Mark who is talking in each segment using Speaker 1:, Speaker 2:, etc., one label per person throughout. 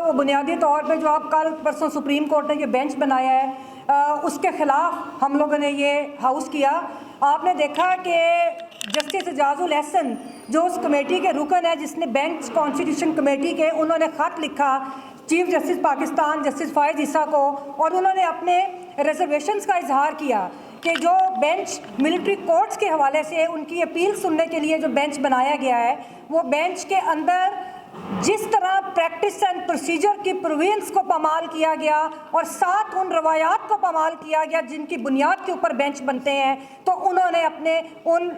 Speaker 1: वो बुनियादी तौर पे जो आप कल परसों सुप्रीम कोर्ट ने ये बेंच बनाया है उसके ख़िलाफ़ हम लोगों ने ये हाउस किया। आपने देखा कि जस्टिस एजाजुल एहसन जो उस कमेटी के रुकन है जिसने बेंच कॉन्स्टिट्यूशन कमेटी के, उन्होंने ख़त लिखा chief justice Pakistan justice Faiz Isa को, और उन्होंने अपने रिजर्वेशंस का इजहार किया कि जो बेंच मिलिट्री कोर्ट्स के हवाले से उनकी अपील सुनने के लिए जो बेंच बनाया गया है, वो बेंच के अंदर जिस तरह प्रैक्टिस एंड प्रोसीजर की प्रोविंस को पामाल किया गया और साथ उन रवायात को पामाल किया गया जिनकी बुनियाद के ऊपर बेंच बनते हैं, तो उन्होंने अपने उन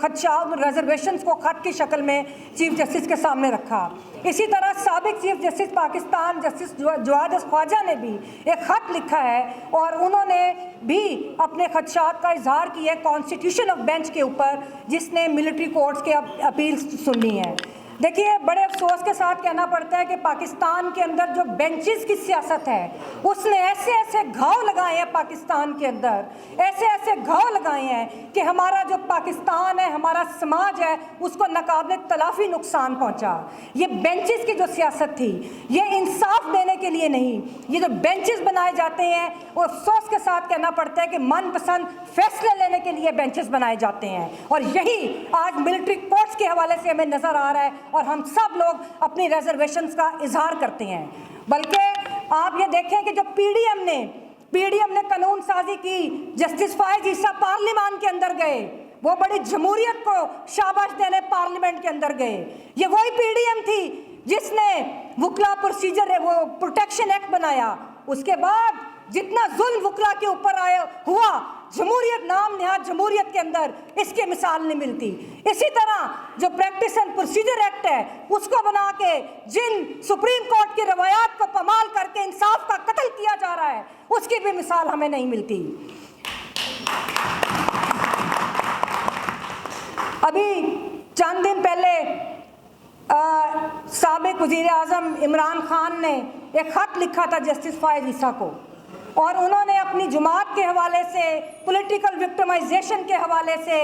Speaker 1: खदशात रिजर्वेशंस को ख़त की शक्ल में चीफ जस्टिस के सामने रखा। इसी तरह साबिक chief justice Pakistan justice Jawad Khawaja ने भी एक ख़त लिखा है और उन्होंने भी अपने खदशात का इजहार किया कॉन्स्टिट्यूशन ऑफ बेंच के ऊपर जिसने मिलिट्री कोर्ट्स के अपील सुननी है। देखिए, बड़े अफसोस के साथ कहना पड़ता है कि पाकिस्तान के अंदर जो बेंचेस की सियासत है उसने ऐसे ऐसे घाव लगाए हैं पाकिस्तान के अंदर, ऐसे ऐसे घाव लगाए हैं कि हमारा जो पाकिस्तान है, हमारा समाज है, उसको नाकाबिल तलाफी नुकसान पहुंचा। ये बेंचेस की जो सियासत थी ये इंसाफ देने के लिए नहीं, ये जो बेंचेस बनाए जाते हैं वो अफसोस के साथ कहना पड़ता है कि मनपसंद फैसले लेने के लिए बेंचेस बनाए जाते हैं, और यही आज मिलिट्री कोर्ट्स के हवाले से हमें नज़र आ रहा है और हम सब लोग अपनी रिजर्वेशंस का इजहार करते हैं। बल्कि आप ये देखें कि जो पीडीएम ने कानून साजी की, जस्टिस फ़ायज़ ईसा पार्लियामान के अंदर गए, वो बड़ी जमहूरियत को शाबाश देने पार्लियामेंट के अंदर गए। ये वही पीडीएम थी जिसने वकला प्रोसीजर वो प्रोटेक्शन एक्ट बनाया। उसके बाद जितना जुल्म वकला के ऊपर आया हुआ, जमहूरियत नाम नहाद जमहूरियत के अंदर इसकी मिसाल नहीं मिलती। इसी तरह जो प्रैक्टिस एंड प्रोसीजर एक्ट है उसको बना के जिन सुप्रीम कोर्ट की रवायात को पमाल करके इंसाफ का कत्ल किया जा रहा है, उसकी भी मिसाल हमें नहीं मिलती। अभी चंद दिन पहले साबिक वज़ीर आज़म इमरान खान ने एक ख़त लिखा था जस्टिस फ़ायज़ ईसा को, और उन्होंने अपनी जमात के हवाले से, पॉलिटिकल विक्टिमाइजेशन के हवाले से,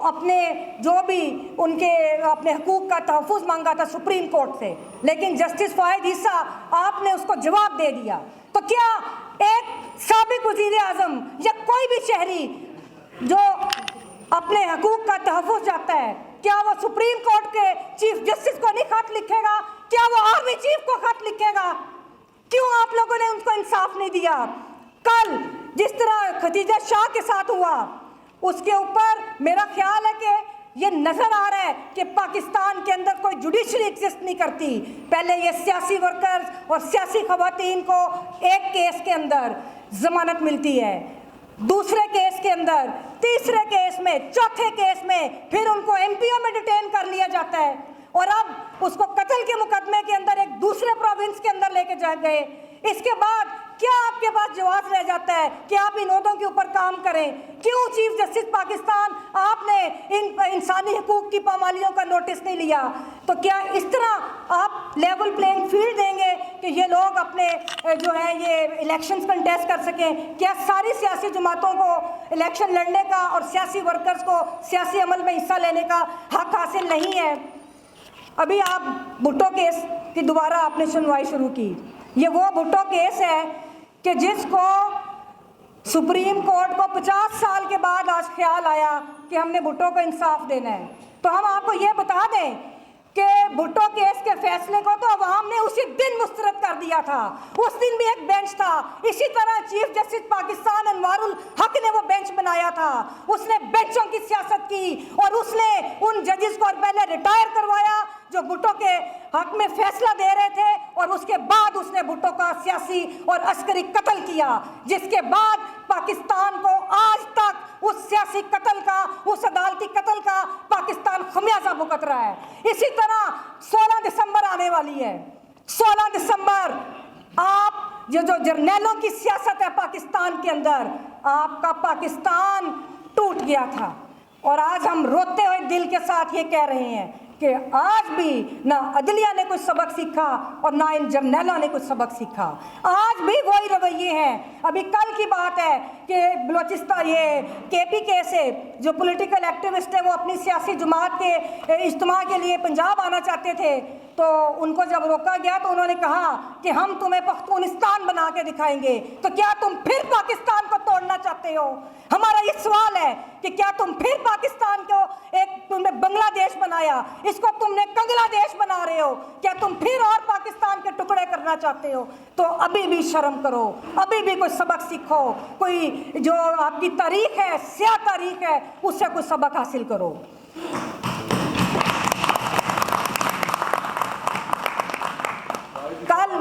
Speaker 1: अपने जो भी उनके अपने हकूक़ का तहफ़्फ़ुज़ मांगा था सुप्रीम कोर्ट से, लेकिन जस्टिस फ़ायज़ ईसा आपने उसको जवाब दे दिया। तो क्या एक साबिक वज़ीर आज़म या कोई भी शहरी जो अपने हकूक़ का तहफ़्फ़ुज़ चाहता है, क्या वो सुप्रीम कोर्ट के चीफ जस्टिस को नहीं खत लिखेगा? क्या वो आर्मी चीफ को खत लिखेगा? क्यों आप लोगों ने उनको इंसाफ नहीं दिया? कल जिस तरह खतीजा शाह के साथ हुआ उसके ऊपर मेरा ख्याल है कि ये नज़र आ रहा है कि पाकिस्तान के अंदर कोई जुडिशरी एग्जिस्ट नहीं करती। पहले ये सियासी वर्कर्स और सियासी खवातीन को एक केस के अंदर जमानत मिलती है, दूसरे केस के अंदर, तीसरे केस में, चौथे केस में फिर उनको एमपीओ में डिटेन कर लिया जाता है, और अब उसको कत्ल के मुकदमे के अंदर एक दूसरे प्रोविंस के अंदर लेके जा गए। इसके बाद क्या आपके पास जवाब रह जाता है कि आप इन ओहदों के ऊपर काम करें? क्यों चीफ जस्टिस पाकिस्तान आपने इन इंसानी हकूक़ की पामालियों का नोटिस नहीं लिया? तो क्या इस तरह आप लेवल प्लेइंग फील्ड देंगे कि ये लोग अपने जो है ये इलेक्शंस कंटेस्ट कर सकें? क्या सारी सियासी जमातों को इलेक्शन लड़ने का और सियासी वर्कर्स को सियासी अमल में हिस्सा लेने का हक हासिल नहीं है? अभी आप भुट्टो केस की दोबारा आपने सुनवाई शुरू की। ये वो भुट्टो केस है कि जिसको सुप्रीम कोर्ट को 50 साल के बाद आज ख्याल आया कि हमने भुट्टो को इंसाफ देना है। तो हम आपको ये बता दें कि भुट्टो केस के फैसले को तो अवाम ने उसी दिन मुस्तरद कर दिया था। उस दिन भी एक बेंच था, इसी तरह चीफ जस्टिस पाकिस्तान अनवारुल हक ने वो बेंच बनाया था। उसने बेंचों की सियासत की और उसने उन जजेस को पहले रिटायर करवाया जो भुट्टो के हक में फैसला दे रहे थे, और उसके बाद उसने भुट्टो का सियासी और अस्करी कत्ल किया, जिसके बाद पाकिस्तान को आज तक उस सियासी कत्ल का, उस अदालती कत्ल का पाकिस्तान खमियाजा भुगत रहा है। इसी तरह 16 दिसंबर आने वाली है। 16 दिसंबर आप जो जर्नैलों की सियासत है पाकिस्तान के अंदर, आपका पाकिस्तान टूट गया था, और आज हम रोते हुए दिल के साथ ये कह रहे हैं कि आज भी ना अदलिया ने कुछ सबक सीखा और ना इन जर्नैलों ने कुछ सबक सीखा। आज भी वही रवैये हैं। अभी कल की बात है कि बलोचिस्तान ये KPK से जो पॉलिटिकल एक्टिविस्ट है वो अपनी सियासी जमात के इज्तिमा के लिए पंजाब आना चाहते थे। تو ان کو جب روکا گیا تو انہوں نے کہا کہ ہم تمہیں پختونستان بنا کے دکھائیں گے. تو کیا تم پھر پاکستان کو توڑنا چاہتے ہو؟ ہمارا یہ سوال ہے کہ کیا تم پھر پاکستان کو تم نے بنگلہ دیش بنایا, اس کو تم نے کنگلا دیش بنا رہے ہو, کیا تم پھر اور پاکستان کے ٹکڑے کرنا چاہتے ہو؟ تو ابھی بھی شرم کرو, ابھی بھی کوئی سبق سیکھو, کوئی جو آپ کی تاریخ ہے, سیاہ تاریخ ہے, اس سے کوئی سبق حاصل کرو. کل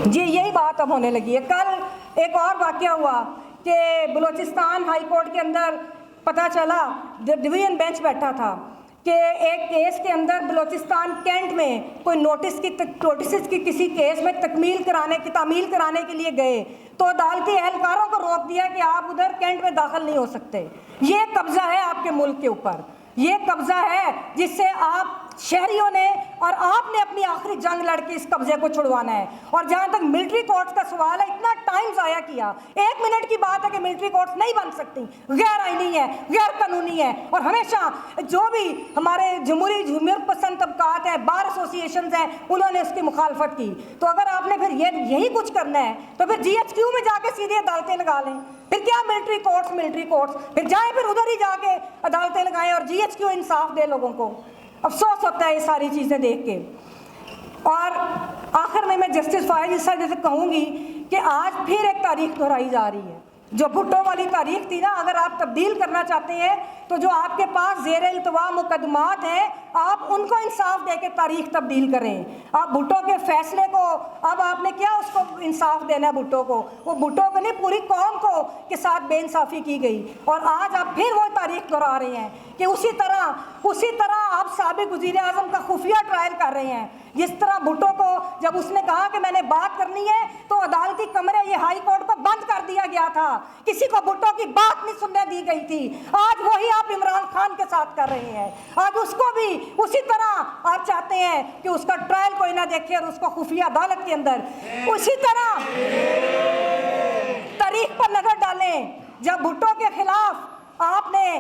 Speaker 1: جی یہی بات اب ہونے لگی ہے. کل ایک اور واقعہ ہوا کہ بلوچستان ہائی کورٹ کے اندر پتہ چلا, ڈویژن بینچ بیٹھا تھا کہ ایک کیس کے اندر بلوچستان کینٹ میں کوئی نوٹسز کی کسی کیس میں تعمیل کرانے کے لیے گئے تو عدالتی اہلکاروں کو روک دیا کہ آپ ادھر کینٹ میں داخل نہیں ہو سکتے. یہ قبضہ ہے آپ کے ملک کے اوپر, یہ قبضہ ہے جس سے آپ شہریوں نے اور آپ نے اپنی آخری جنگ لڑ کے اس قبضے کو چھڑوانا ہے. اور جہاں تک ملٹری کورٹس کا سوال ہے, اتنا ٹائم ضائع کیا. 1 منٹ کی بات ہے کہ ملٹری کورٹس نہیں بن سکتی, غیر آئینی ہے, غیر قانونی ہے, اور ہمیشہ جو بھی ہمارے جمہوریت پسند طبقات ہیں, بار ایسوسیشنز ہیں, انہوں نے اس کی مخالفت کی. تو اگر آپ نے پھر یہی کچھ کرنا ہے تو پھر GHQ میں جا کے سیدھی عدالتیں لگا لیں. پھر کیا ملٹری کورٹس پھر جائیں, پھر ادھر ہی جا کے عدالتیں لگائیں اور GHQ انصاف دے لوگوں کو. افسوس ہوتا ہے یہ ساری چیزیں دیکھ کے. اور آخر میں جسٹس فائز عیسیٰ جیسے کہوں گی کہ آج پھر ایک تاریخ دہرائی جا رہی ہے. جو بھٹو والی تاریخ تھی نا, اگر آپ تبدیل کرنا چاہتے ہیں تو جو آپ کے پاس زیر التوا مقدمات ہیں, آپ ان کو انصاف دے کے تاریخ تبدیل کریں. آپ بھٹو کے فیصلے کو, اب آپ نے کیا اس کو انصاف دینا ہے بھٹو کو, وہ بھٹو کو نہیں پوری قوم کو کے ساتھ بے انصافی کی گئی. اور آج آپ پھر وہ تاریخ دہرا رہے ہیں کہ اسی طرح آپ سابق وزیر اعظم کا خفیہ ٹرائل کر رہے ہیں. جس طرح بھٹو کو جب اس نے کہا کہ میں نے بات کرنی ہے تو عدالتی کمرے یہ ہائی کورٹ کو بند کر دیا گیا تھا, کسی کو بھٹو کی بات نہیں سننے دی گئی تھی. آج وہی آپ عمران خان کے ساتھ کر رہے ہیں. آج اس کو بھی اسی طرح آپ چاہتے ہیں کہ اس کا ٹرائل کوئی نہ دیکھے اور اس کو خفیہ عدالت کے اندر اسی طرح تاریخ پر نظر ڈالیں. جب بھٹو کے خلاف آپ نے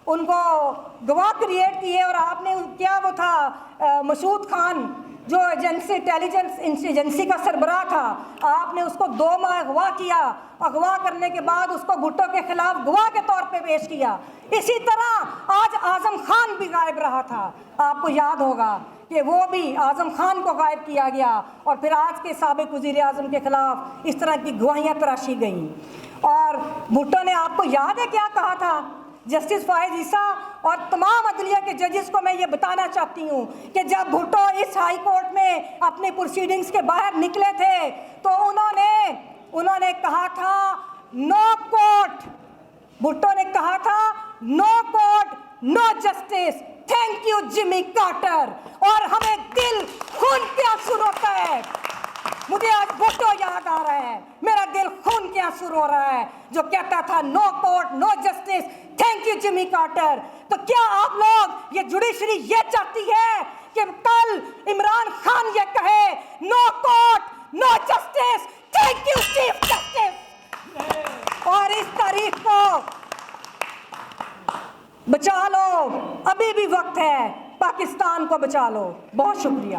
Speaker 1: ان کو گواہ کریٹ کیے اور آپ نے کیا, وہ تھا مسعود خان جو انٹیلیجنس ایجنسی کا سربراہ تھا, آپ نے اس کو 2 ماہ اغوا کیا. اغوا کرنے کے بعد اس کو بھٹو کے خلاف گواہ کے طور پہ پیش کیا. اسی طرح آج اعظم خان بھی غائب رہا تھا. آپ کو یاد ہوگا کہ وہ بھی اعظم خان کو غائب کیا گیا اور پھر آج کے سابق وزیر اعظم کے خلاف اس طرح کی گواہیاں تراشی گئیں. اور بھٹو نے, آپ کو یاد ہے کیا کہا تھا؟ جسٹس فائز عیسیٰ اور تمام عدلیہ کے ججز کو میں یہ بتانا چاہتی ہوں کہ جب بھٹو اس ہائی کورٹ میں اپنے پروسیڈنگز کے باہر نکلے تھے تو انہوں نے کہا تھا نو کورٹ. بھٹو نے کہا تھا no court no justice, thank you Jimmy Carter. اور ہمیں دل خون کے آنسو روتا ہے. مجھے آج بھٹو یاد آ رہا ہے, میرا دل خون کے آنسو رو رہا ہے جو کہتا تھا no court no justice, thank you Jimmy Carter. تو کیا آپ لوگ یہ جوڈیشری یہ چاہتی ہے کہ کل عمران خان یہ کہے no court no justice, thank you chief justice? اور اس تاریخ کو بچا لو, ابھی بھی وقت ہے, پاکستان کو بچا لو. بہت شکریہ.